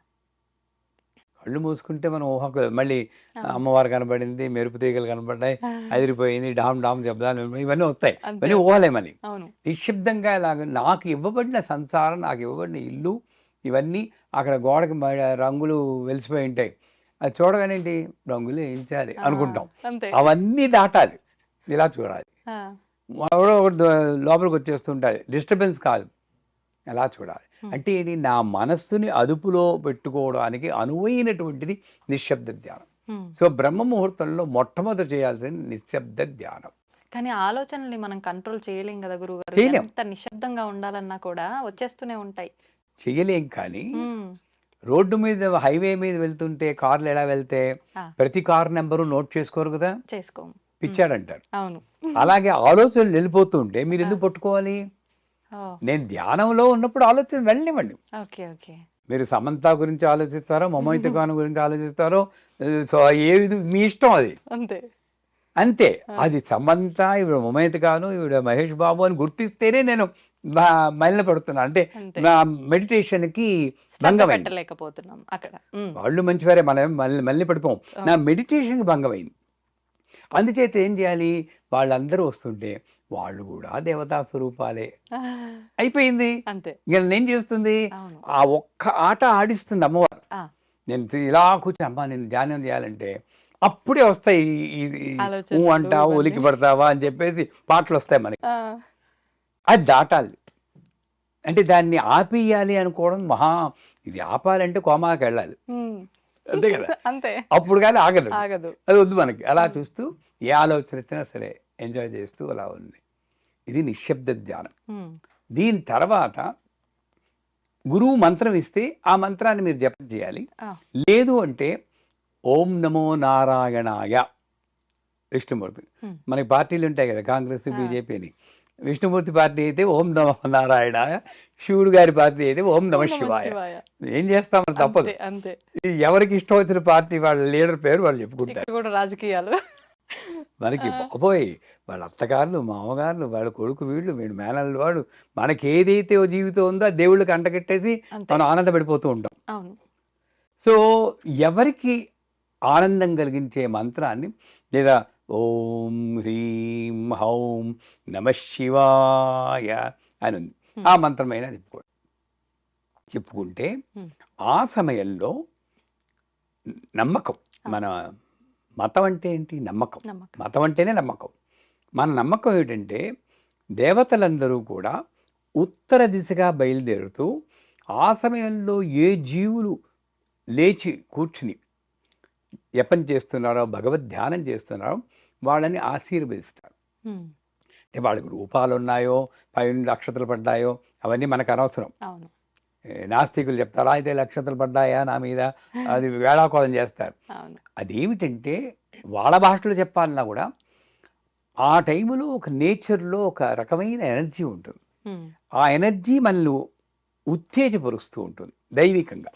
కళ్ళు మూసుకుంటే మనం మళ్ళీ అవును. అమ్మవారు కనబడింది, మెరుపు తీగలు కనబడ్డాయి, అదిరిపోయింది, డామ్ డామ్ శబ్దాలు ఇవన్నీ వస్తాయి. అంతే. ఇవన్నీ ఊహలే మళ్ళీ. అవును. నిశ్శబ్దంగా ఇలాగ నాకు ఇవ్వబడిన సంసారం, నాకు ఇవ్వబడిన ఇల్లు, ఇవన్నీ అక్కడ గోడకి రంగులు వెలిసిపోయి ఉంటాయి. అది చూడగానే ఏంటి రంగులు వేయించాలి ఆ! అనుకుంటాం. అంతే. అవన్నీ దాటాలి. ఇలా చూడాలి. ఆ! ఎవడో ఒకడు లోపలికి వచ్చేస్తుంటాడు. డిస్టర్బెన్స్ కాదు. ఎలా చూడాలి. హ్మ్. అంటే ఏంటి నా మనస్సుని అదుపులో పెట్టుకోవడానికి అనువైనటువంటిది నిశ్శబ్ద ధ్యానం. హ్మ్. సో బ్రహ్మ ముహూర్తంలో మొట్టమొదట చేయాల్సింది నిశ్శబ్ద ధ్యానం. కానీ ఆలోచనల్ని మనం కంట్రోల్ చేయలేం గదా గురువుగారు. చేయలేం. ఎంత నిశ్శబ్దంగా ఉండాలన్నా కూడా వచ్చేస్తూనే ఉంటాయి. చేయలేం కానీ హ్మ్. రోడ్డు మీద హైవే మీద వెళ్తుంటే కార్లు ఎలా వెళ్తే ఆ! ప్రతి కార్ నెంబరు నోట్ చేసుకోరు కదా. చేసుకోము. హ్మ్. పిచ్చాడంటారు. అవును. అలాగే ఆలోచనలు వెళ్ళిపోతూ ఉంటే మీరు ఆ! ఎందుకు పట్టుకోవాలి. ఓహ్! నేను ధ్యానంలో ఉన్నప్పుడు ఆలోచన వెళ్ళనివ్వండి. ఓకే. ఓకే. మీరు సమంత గురించి ఆలోచిస్తారో, మమైత ఖాన్ గురించి ఆలోచిస్తారో, సో ఏది మీ ఇష్టం అది. అంతే. అంతే. ఆ! అది సమంత, ఈవిడ మమైత ఖాను, ఈవిడ మహేష్ బాబు అని గుర్తిస్తేనే నేను మలిన పడుతున్నా. అంటే అంతే. నా మెడిటేషన్‌కి శ్రద్ధ భంగమైంది. పెట్టలేకపోతున్నాం అక్కడ. హ్మ్. వాళ్ళు మంచివారే మనమేం మలిన పడిపోం. నా అవును. మెడిటేషన్‌కి భంగమైంది. అందుచేత ఏం చేయాలి? వాళ్ళందరూ వస్తుంటే వాళ్ళు గూడా దేవతా స్వరూపాలే. అయిపోయింది. అంతే. ఇక నేనేం చేస్తుంది? అవును. ఆ ఒక్క ఆట ఆడిస్తుంది అమ్మవారు. ఆ! నేను ఇలా కూర్చొని అమ్మా నేను ధ్యానం చేయాలంటే అప్పుడే వస్తాయి ఈ ఈ ఊ ఆలోచనలు అంటావా, ఇవన్నీ. ఉలికి పడతావా అని చెప్పేసి పాటలు వస్తాయి మనకి. ఆ! అది దాటాలి. అంటే దాన్ని ఆపేయాలి అనుకోవడం ఇది ఆపాలంటే కోమాకి వెళ్ళాలి. హ్మ్. అంతే కదా. అంతే. అప్పుడు కానీ ఆగదు. ఆగదు. అది వద్దు మనకి. అలా హ్మ్. చూస్తూ ఏ ఆలోచన వచ్చినా సరే ఎంజాయ్ చేస్తూ అలా ఉంది. ఇది నిశ్శబ్ద ధ్యానం. హ్మ్. దీని తర్వాత గురువు మంత్రం ఇస్తే ఆ మంత్రాన్ని మీరు జపం చేయాలి. ఆ! లేదు అంటే ఓం నమో నారాయణాయ విష్ణుమూర్తి. హ్మ్. మనకి పార్టీలు ఉంటాయి కదా కాంగ్రెస్, ఆ! బీజేపీ అని. విష్ణుమూర్తి పార్టీ అయితే ఓం నమో నారాయణాయ, శివుడు గారి పార్టీ అయితే ఓం ఓం నమ నమః శివాయ. శివాయ. ఏం చేస్తాం మరి తప్పదు. అంతే. అంతే. ఇది ఎవరికి ఇష్టం వచ్చిన పార్టీ వాళ్ళ లీడర్ పేరు వాళ్ళు చెప్పుకుంటారు. ఇక్కడ కూడా రాజకీయాలు. మనకి ఆ! బాబోయ్! వాళ్ళ అత్తగారులు, మామగారులు, వాళ్ళ కొడుకు వీడు మేనల్లుడు వాడు. మనకేదైతే ఓ జీవితం ఉందో అది దేవుళ్ళకి అంటగట్టేసి అంతే. మనం ఆనందపడిపోతూ ఉంటాం. అవును. సో, ఎవరికి ఆనందం కలిగించే మంత్రాన్ని లేదా ఓం హ్రీం హౌం నమః శివాయ అని ఉంది. హ్మ్. ఆ మంత్రమైనా చెప్పుకుంటే హ్మ్. ఆ సమయంలో నమ్మకం. ఆ! మన మతం అంటే ఏంటి? నమ్మకం. నమ్మకం. మతం అంటేనే నమ్మకం. మన నమ్మకం ఏమిటంటే దేవతలందరూ కూడా ఉత్తర దిశగా బయలుదేరుతూ ఆ సమయంలో ఏ జీవులు లేచి కూర్చుని జపం చేస్తున్నారో, భగవద్ ధ్యానం చేస్తున్నారో వాళ్ళని ఆశీర్వదిస్తారు. హ్మ్. వాళ్ళకి రూపాలు ఉన్నాయో పైన అక్షతలు పడ్డాయో అవన్నీ మనకు అనవసరం. అవును. నాస్తికులు చెప్తారు అయితే నక్షత్రాలు పడ్డాయా నా మీద, అది వేళాకోళం చేస్తారు. అవును. అదేమిటంటే వాళ్ళ భాషలో చెప్పాలన్నా కూడా ఆ టైంలో ఒక నేచర్లో ఒక రకమైన ఎనర్జీ ఉంటుంది. ఆ ఎనర్జీ మనల్ని ఉత్తేజపరుస్తూ ఉంటుంది దైవికంగా.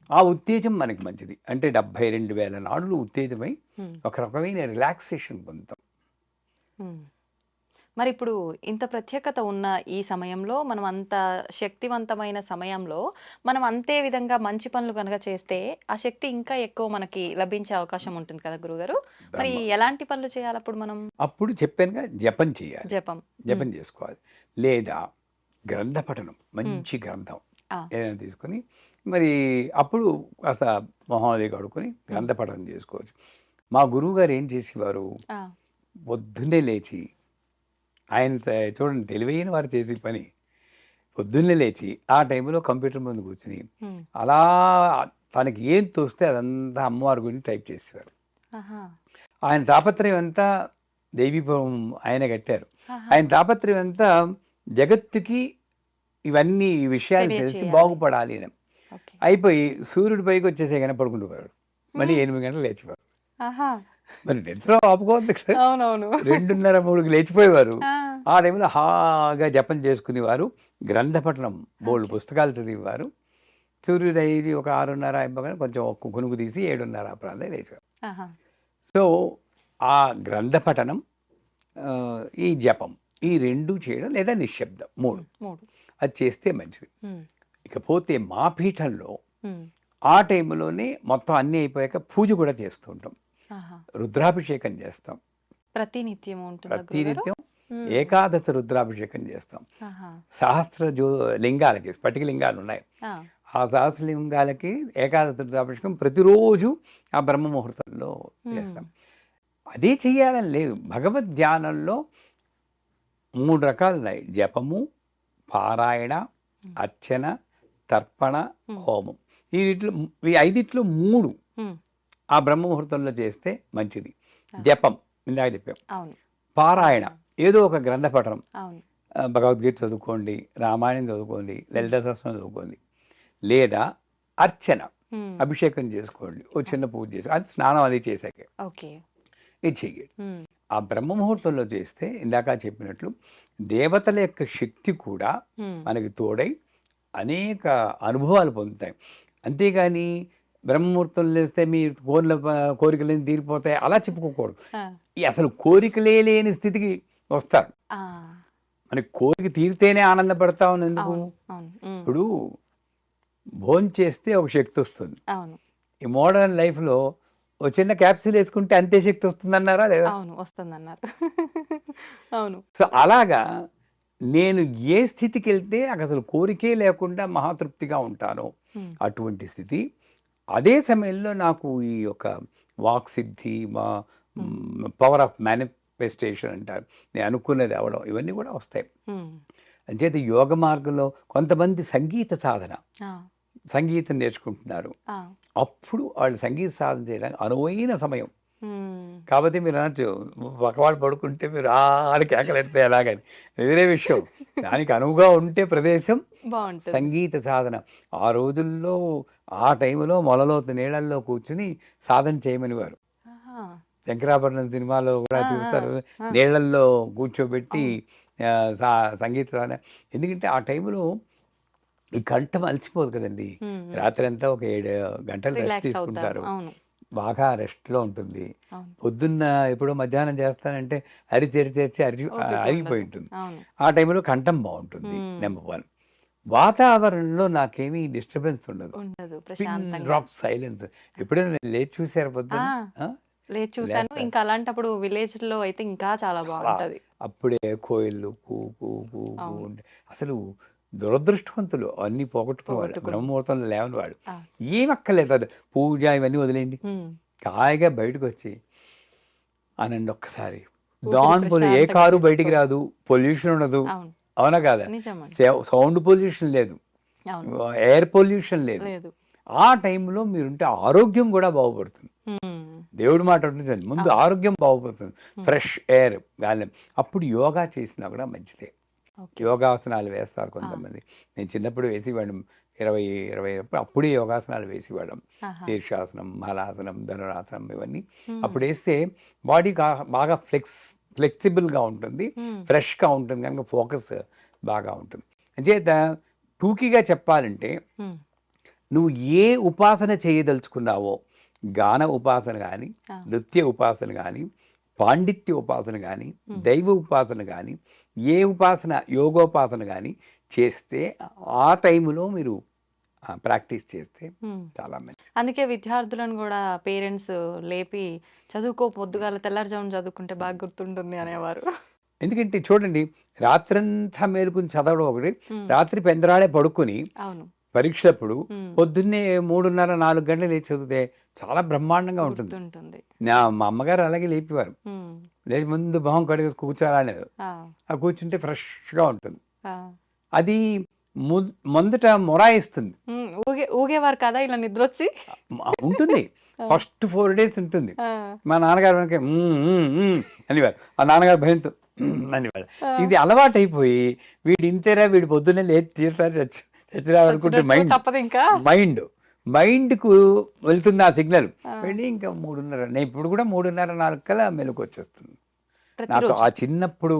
ఆ ఉత్తేజం మనకి మంచిది. అంటే 72,000 నాడులు ఉత్తేజమై ఒక రకమైన రిలాక్సేషన్ పొందుతాం. మరి ఇప్పుడు ఇంత ప్రత్యేకత ఉన్న ఈ సమయంలో మనం అంత శక్తివంతమైన సమయంలో మనం అంతే విధంగా మంచి పనులు కనుక చేస్తే ఆ శక్తి ఇంకా ఎక్కువ మనకి లభించే అవకాశం ఉంటుంది కదా గురుగారు. మరి ఎలాంటి పనులు చేయాలి అప్పుడు మనం? అప్పుడు చెప్పానుగా, జపం చేయాలి. జపం చేసుకోవాలి. లేదా గ్రంథ పఠనం, మంచి గ్రంథం ఏదైనా తీసుకొని మరి అప్పుడు కాస్త మొహం అది కడుక్కొని గ్రంథ పఠనం చేసుకోవచ్చు. మా గురువు గారు ఏం చేసేవారు, పొద్దున్నే లేచి, ఆయన చూడండి తెలివైన వారు చేసే పని, పొద్దున్నే లేచి ఆ టైంలో కంప్యూటర్ ముందు కూర్చుని అలా తనకి ఏం తోస్తే అదంతా అమ్మవారి గురించి టైప్ చేసేవారు. ఆయన తాపత్రయం అంతా దైవీభవం ఆయన కట్టారు. ఆయన తాపత్రయం అంతా జగత్తుకి ఇవన్నీ విషయాలు తెలిసి బాగుపడాలి అని. అయిపోయి సూర్యుడి పైకి వచ్చేసే కానీ పడుకుంటున్నారు, మళ్ళీ 8 గంటలు లేచిపోయారు. మరి నిద్ర ఆపుకోవద్దు కదా, 2:30, 3కి లేచిపోయేవారు. ఆ టైంలో హాగా జపం చేసుకునేవారు. గ్రంథపఠనం బోల్డ్ పుస్తకాలు చదివేవారు. సూర్యుడు అయ్యి ఒక 6:30 అయిపోగానే కొంచెం ఒక్క కునుకు తీసి 7:30 ప్రాంతం లేచేవారు. సో ఆ గ్రంథపఠనం, ఈ జపం, ఈ 2 చేయడం, లేదా నిశ్శబ్దం 3 అది చేస్తే మంచిది. ఇకపోతే మా పీఠంలో ఆ టైంలోనే మొత్తం అన్నీ అయిపోయాక పూజ కూడా చేస్తూ ఉంటాం. రుద్రాభిషేకం చేస్తాం ప్రతినిత్యం. ఏకాదశ రుద్రాభిషేకం చేస్తాం. సహస్ర లింగాలకి, స్ఫటిక లింగాలు ఉన్నాయి, ఆ సహస్ర లింగాలకి ఏకాదశ రుద్రాభిషేకం ప్రతిరోజు ఆ బ్రహ్మ ముహూర్తంలో చేస్తాం. అదే చెయ్యాలని లేదు. భగవద్ ధ్యానంలో 3 రకాలు ఉన్నాయి: జపము, పారాయణ, అర్చన, తర్పణ, హోమం. ఈ 5 3 ఆ బ్రహ్మ ముహూర్తంలో చేస్తే మంచిది. జపం ఇందాక చెప్పాం, పారాయణ ఏదో ఒక గ్రంథ పఠనం, భగవద్గీత చదువుకోండి, రామాయణం చదువుకోండి, లలిత సహస్రం చదువుకోండి, లేదా అర్చన, అభిషేకం చేసుకోండి, ఓ చిన్న పూజ చేసుకోండి, అది స్నానం అది చేశాకే ఇది చెయ్యండి. ఆ బ్రహ్మ ముహూర్తంలో చేస్తే ఇందాక చెప్పినట్లు దేవతల యొక్క శక్తి కూడా మనకి తోడై అనేక అనుభవాలు పొందుతాయి. అంతేగాని బ్రహ్మముహూర్తంలో లేస్తే మీ కోరికలేని తీరిపోతాయి అలా చెప్పుకోకూడదు. అసలు కోరికలే లేని స్థితికి వస్తారు. మనకి కోరిక తీరితేనే ఆనందపడతామని ఎందుకు? ఇప్పుడు భోజనం చేస్తే ఒక శక్తి వస్తుంది. ఈ మోడర్న్ లైఫ్లో ఓ చిన్న క్యాప్సూల్ వేసుకుంటే అంతే శక్తి వస్తుందన్నారా లేదా? వస్తుందన్నారు. సో అలాగా నేను ఏ స్థితికి వెళ్తే అసలు కోరికే లేకుండా మహాతృప్తిగా ఉంటానో అటువంటి స్థితి. అదే సమయంలో నాకు ఈ యొక్క వాక్ సిద్ధి, మా పవర్ ఆఫ్ మేనిఫెస్టేషన్ అంటారు, నేను అనుకున్నది అవడం, ఇవన్నీ కూడా వస్తాయి. అంచేత యోగ మార్గంలో కొంతమంది సంగీత సాధన, సంగీతం నేర్చుకుంటున్నారు. అప్పుడు వాళ్ళు సంగీత సాధన చేయడానికి అనువైన సమయం. కాబట్టి మీరు అనొచ్చు పక్కవాడు పడుకుంటే మీరు ఆడికి కేకలెడితే ఎలాగని, వేరే విషయం. దానికి అనువుగా ఉంటే ప్రదేశం సంగీత సాధన. ఆ రోజుల్లో ఆ టైంలో మొలలోతు నీళ్ళల్లో కూర్చుని సాధన చేయమని వారు. శంకరాభరణం సినిమాలో కూడా చూస్తారు, నీళ్ళల్లో కూర్చోబెట్టి సంగీత సాధన. ఎందుకంటే ఆ టైంలో ఈ కంఠం అలసిపోదు కదండి, రాత్రి అంతా ఒక 7 గంటలు రెస్ట్ తీసుకుంటారు, బాగా రెస్ట్లో ఉంటుంది. పొద్దున్న ఎప్పుడో మధ్యాహ్నం చేస్తానంటే అరిగిపోయి ఉంటుంది. ఆ టైంలో కంఠం బాగుంటుంది. నెంబర్ 1. వాతావరణంలో నాకేమీ డిస్టర్బెన్స్ ఉండదు, డ్రాప్ సైలెన్స్. ఎప్పుడైనా నేను లేచి చూసారు పొద్దున్న? లేదు చూసాను. ఇంకా అలాంటప్పుడు విలేజ్ లో అయితే ఇంకా చాలా బాగుంటది. అప్పుడే కోయిళ్ళు కూ కూ కూ కూ ఉంటే అసలు దురదృష్టవంతులు అన్ని పోగొట్టుకోవాలి. బ్రహ్మముహూర్తంలో లేవని వాడు ఏమక్కర్లేదు, అది పూజ ఇవన్నీ వదిలేండి, హాయిగా బయటకు వచ్చి అనండి ఒక్కసారి. ఏ కారు బయటికి రాదు, పొల్యూషన్ ఉండదు, అవునా కాదా? సౌండ్ పొల్యూషన్ లేదు, ఎయిర్ పొల్యూషన్ లేదు. ఆ టైంలో మీరుంటే ఆరోగ్యం కూడా బాగుపడుతుంది. దేవుడి మాట ఉంటుంది, ముందు ఆరోగ్యం బాగుపోతుంది, ఫ్రెష్ ఎయిర్ గాలి. అప్పుడు యోగా చేసినా కూడా మంచిదే. యోగాసనాలు వేస్తారు కొంతమంది. నేను చిన్నప్పుడు వేసేవాళ్ళం, 20 అప్పుడే యోగాసనాలు వేసేవాళ్ళం. శీర్షాసనం, హలాసనం, ధనురాసనం ఇవన్నీ అప్పుడు వేస్తే బాడీ బాగా ఫ్లెక్సిబుల్గా ఉంటుంది, ఫ్రెష్గా ఉంటుంది, కనుక ఫోకస్ బాగా ఉంటుంది. అంచేత టూకీగా చెప్పాలంటే నువ్వు ఏ ఉపాసన చేయదలుచుకున్నావో, గాన ఉపాసన కానీ, నృత్య ఉపాసన కానీ, పాండిత్య ఉపాసన కానీ, దైవ ఉపాసన కానీ, ఏ ఉపాసన యోగోపాసన కానీ చేస్తే ఆ టైంలో మీరు ప్రాక్టీస్ చేస్తే చాలా మంచిది. అందుకే విద్యార్థులను కూడా పేరెంట్స్ లేపి చదువుకో, పొద్దుగాల తెల్లారుజామున చదువుకుంటే బాగా గుర్తుంటుంది అనేవారు. ఎందుకంటే చూడండి, రాత్రంతా మేలుకుని చదవడం ఒకటి, రాత్రి పెందరాడే పడుకొని అవును పరీక్షలప్పుడు పొద్దున్నే 3:30, 4 గంటలు లేచి చదివితే చాలా బ్రహ్మాండంగా ఉంటుంది. మా అమ్మగారు అలాగే లేపేవారు. లేచి ముందు మొహం కడిగి కూర్చోాలనేది, ఆ కూర్చుంటే ఫ్రెష్గా ఉంటుంది. అది మొదట మొరాయిస్తుంది, ఊగేవారు కదా ఇలా నిద్ర వచ్చి ఉంటుంది. ఫస్ట్ 4 days ఉంటుంది. మా నాన్నగారు వెనక అనేవారు, ఆ నాన్నగారు భయంతో అనేవారు. ఇది అలవాటు అయిపోయి వీడు ఇంతేరా, వీడు పొద్దున్నే లేచి తీరుతారు చచ్చిరావాలనుకుంటే మైండ్కు వెళ్తుంది ఆ సిగ్నల్, వెళ్ళి ఇంకా 3:30, నేను ఇప్పుడు కూడా 3:30, 4 కల్లా మెలకు వచ్చేస్తుంది. నాకు ఆ చిన్నప్పుడు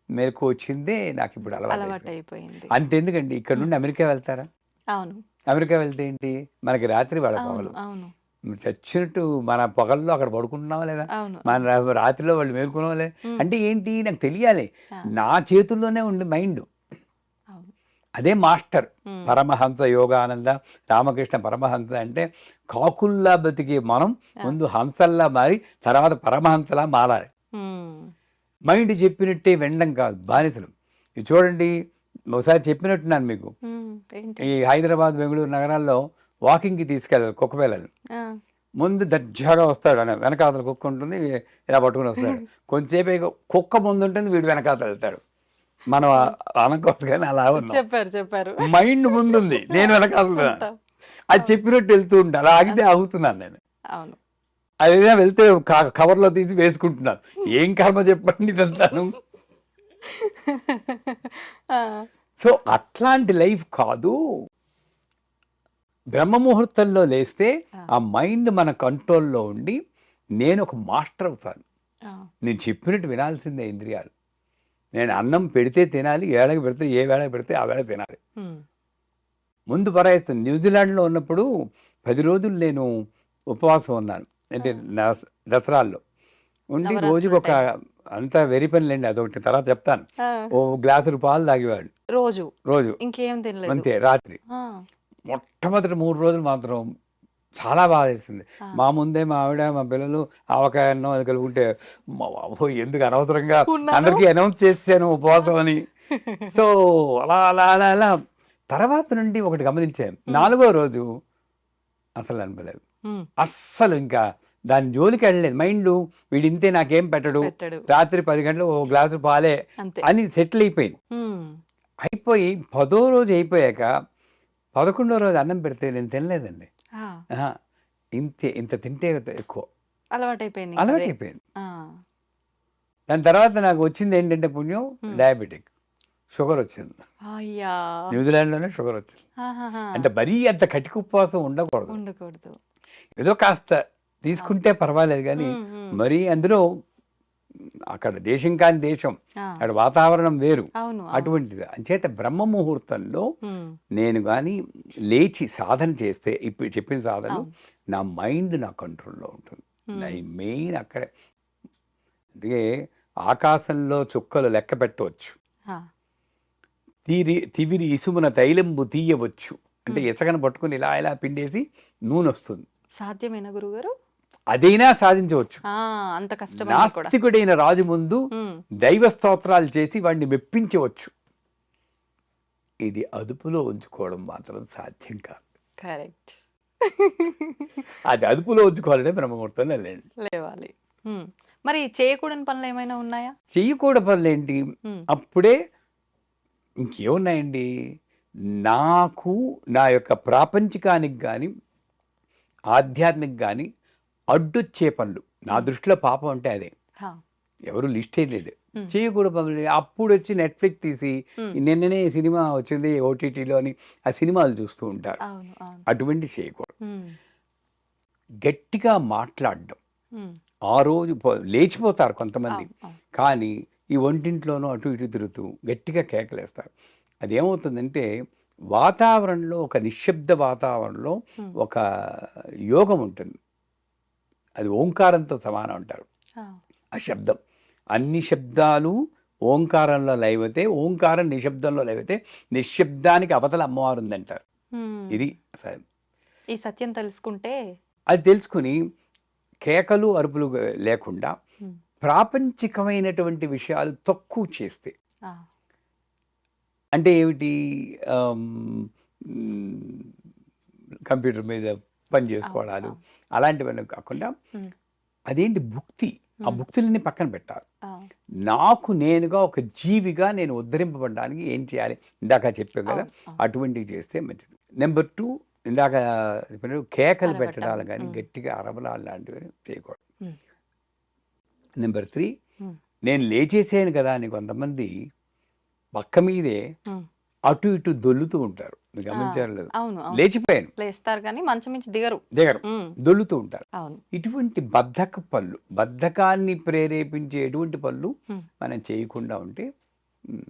మెలకు వచ్చిందే నాకు ఇప్పుడు అలవాటు అయిపోయింది. అంతెందుకండి, ఇక్కడ నుండి అమెరికా వెళ్తారా? అమెరికా వెళ్తే ఏంటి, మనకి రాత్రి వాళ్ళ పగలు. చచ్చినట్టు మన పగల్లో అక్కడ పడుకుంటున్నావా లేదా, మన రాత్రిలో వాళ్ళు మేలుకున్నావా లేదా, అంటే ఏంటి నాకు తెలియాలి. నా చేతుల్లోనే ఉంది మైండ్. అదే మాస్టర్ పరమహంస యోగానంద రామకృష్ణ పరమహంస. అంటే కాకుల్లా బతికే మనం ముందు హంసల్లా మారి తర్వాత పరమహంసలా మారాలి. మైండ్ చెప్పినట్టే వెండం కాదు, బానిసలు. ఇది చూడండి, ఒకసారి చెప్పినట్టున్నాను మీకు, ఈ హైదరాబాద్, బెంగళూరు నగరాల్లో వాకింగ్కి తీసుకెళ్ళాలి కుక్క పిల్లలు. ముందు దర్జాగా వస్తాడు, అని వెనకాతల కుక్క ఉంటుంది, ఇలా పట్టుకుని వస్తాడు. కొంచెంసేపు కుక్క ముందు ఉంటుంది, వీడు వెనకాతలు వెళ్తాడు. మనం అనకూడదు కానీ అలా చెప్పారు. మైండ్ ముందుంది, నేను వెనకాల అది చెప్పినట్టు వెళ్తూ ఉంటాను. అలా ఆగితే ఆగుతున్నాను నేను. అదేదో వెళ్తే కవర్లో తీసి వేసుకుంటున్నాను. ఏం కర్మ చెప్పండి ఇదంతాను. సో అట్లాంటి లైఫ్ కాదు. బ్రహ్మముహూర్తంలో లేస్తే ఆ మైండ్ మన కంట్రోల్లో ఉండి నేను ఒక మాస్టర్ అవుతాను. నేను చెప్పినట్టు వినాల్సిందే ఇంద్రియాలు. నేను అన్నం పెడితే తినాలి, ఏళ్ళకి పెడితే ఏ వేళకి పెడితే ఆ వేళ తినాలి. ముందు పరాయిస్తుంది. న్యూజిలాండ్లో ఉన్నప్పుడు 10 రోజులు నేను ఉపవాసం ఉన్నాను, అంటే దసరాల్లో ఉండి రోజుకి ఒక, అంతా వెరీ పని లేండి, అదొకటి తర్వాత చెప్తాను. ఓ గ్లాసులు పాలు తాగేవాడు రోజు, ఇంకేం తినలేదు అంతే. రాత్రి మొట్టమొదటి 3 రోజులు మాత్రం చాలా బాగా వేసింది. మా ముందే మా ఆవిడ, మా పిల్లలు ఆవకాయ అన్నం అది కలుపుకుంటే, ఎందుకు అనవసరంగా అందరికీ అనౌన్స్ చేసాను ఉపవాసం అని. సో అలా అలా అలా అలా తర్వాత నుండి ఒకటి గమనించాను, 4వ రోజు అసలు అనిపలేదు, అస్సలు ఇంకా దాని జోలికి వెళ్ళలేదు. మైండ్ వీడింతే నాకేం పెట్టడు, రాత్రి 10 గంటలు ఓ గ్లాసు పాలే అని సెటిల్ అయిపోయింది. అయిపోయి 10వ రోజు అయిపోయాక 11వ రోజు అన్నం పెడితే నేను తినలేదండి. ఇంత తింటే ఎక్కువ అలవాటైపోయింది. దాని తర్వాత నాకు వచ్చింది ఏంటంటే పుణ్యం, డయాబెటిక్, షుగర్ వచ్చింది. న్యూజిలాండ్లోనే షుగర్ వచ్చింది. అంటే మరీ అంత కటిక ఉపవాసం ఉండకూడదు. ఏదో కాస్త తీసుకుంటే పర్వాలేదు, కానీ మరీ అందులో అక్కడ దేశం కాని దేశం, అక్కడ వాతావరణం వేరు, అటువంటిది. అంచేత బ్రహ్మ ముహూర్తంలో నేను కానీ లేచి సాధన చేస్తే, ఇప్పుడు చెప్పిన సాధనలు, నా మైండ్ నా కంట్రోల్లో ఉంటుంది. నా మెయిన్ అక్కడే. అందుకే ఆకాశంలో చుక్కలు లెక్క పెట్టవచ్చు, తివిరి ఇసుమున తైలంబు తీయవచ్చు. అంటే ఇసకను పట్టుకుని ఇలా ఇలా పిండేసి నూనె వస్తుంది. సాధ్యమేనా గురుగారు? అదైనా సాధించవచ్చు. అంత కష్టం. నాస్తికుడైన రాజు ముందు దైవ స్తోత్రాలు చేసి వాడిని మెప్పించవచ్చు. ఇది అదుపులో ఉంచుకోవడం మాత్రం సాధ్యం కాదు. కరెక్ట్. అది అదుపులో ఉంచుకోవాలంటే బ్రహ్మముహూర్తం లేవాలి. మరి చేయకూడని పనులు ఏమైనా ఉన్నాయా? చేయకూడని పనులు ఏంటి? అప్పుడే ఇంకేమున్నాయండి? నాకు నా యొక్క ప్రాపంచికానికి కానీ ఆధ్యాత్మిక కానీ అడ్డొచ్చే పనులు నా దృష్టిలో పాపం అంటే అదే. హా. ఎవరు లిస్ట్ లేదు, ఉమ్, చేయకూడదు పనులు. అప్పుడు వచ్చి నెట్ఫ్లిక్స్ తీసి ఉమ్, నిన్ననే సినిమా వచ్చింది ఓటీటీలో అని ఆ సినిమాలు చూస్తూ ఉంటారు. అవును అవును. అటువంటి చేయకూడదు. ఉమ్, గట్టిగా మాట్లాడడం, ఉమ్, ఆ రోజు లేచిపోతారు కొంతమంది, అవును అవును. కానీ ఈ ఒంటింట్లోనూ అటు ఇటు తిరుగుతూ గట్టిగా కేకలేస్తారు. అదేమవుతుందంటే వాతావరణంలో, ఒక నిశ్శబ్ద వాతావరణంలో ఉమ్, ఒక యోగం ఉంటుంది. అది ఓంకారంతో సమానం అంటారు. ఆ, ఆ శబ్దం, అన్ని శబ్దాలు ఓంకారంలో లైవతే, ఓంకారం నిశ్శబ్దంలో లైవతే, నిశ్శబ్దానికి అవతల అమ్మవారు ఉందంటారు. ఉమ్. ఇది అసలు ఈ సత్యం తెలుసుకుంటే అది తెలుసుకుని కేకలు అరుపులు లేకుండా ఉమ్, ప్రాపంచికమైనటువంటి విషయాలు తక్కువ చేస్తే, ఆ, అంటే ఏమిటి, ఆమ్, మ్, కంప్యూటర్ మీద పని అవును చేసుకోవడాలు అవును. అలాంటివన్నీ కాకుండా ఉమ్, అదేంటి భుక్తి, ఆ ఉమ్, భుక్తులన్నీ పక్కన పెట్టాలి. ఆ, నాకు నేనుగా ఒక జీవిగా నేను ఉద్ధరింపబడడానికి ఏం చేయాలి, ఇందాక చెప్పావు కదా, అవును అవును. అటువంటివి చేస్తే మంచిది. నెంబర్ 2, ఇందాక చెప్పినట్టు కేకలు అరవటం. పెట్టడాలు కానీ ఉమ్, గట్టిగా అరవడాలు లాంటివి చేయకూడదు. ఉమ్, నెంబర్ 3, ఉమ్, నేను లేచేసాను కదా అని కొంతమంది పక్క మీదే ఉమ్. అటు ఇటు దొల్లుతూ ఉంటారు. మీరు ఆ, గమనించారు లేదు, అవును అవును. లేచిపోయాను లేస్తారు కానీ మంచం మించి దిగరు. దిగరు, ఉమ్, దొల్లుతూ ఉంటారు. అవును. ఇటువంటి బద్ధక పనులు, బద్ధకాన్ని ప్రేరేపించే ఎటువంటి పనులు ఉమ్, మనం చేయకుండా ఉంటే మ్,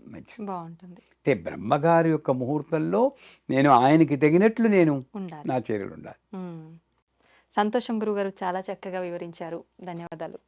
మంచిది. బాగుంటుంది. అంటే బ్రహ్మగారి యొక్క ముహూర్తంలో నేను ఆయనకి తగినట్లు నేను ఉండాలి. నా చర్యలు ఉండాలి. ఉమ్. సంతోషం గురుగారు, చాలా చక్కగా వివరించారు. ధన్యవాదాలు.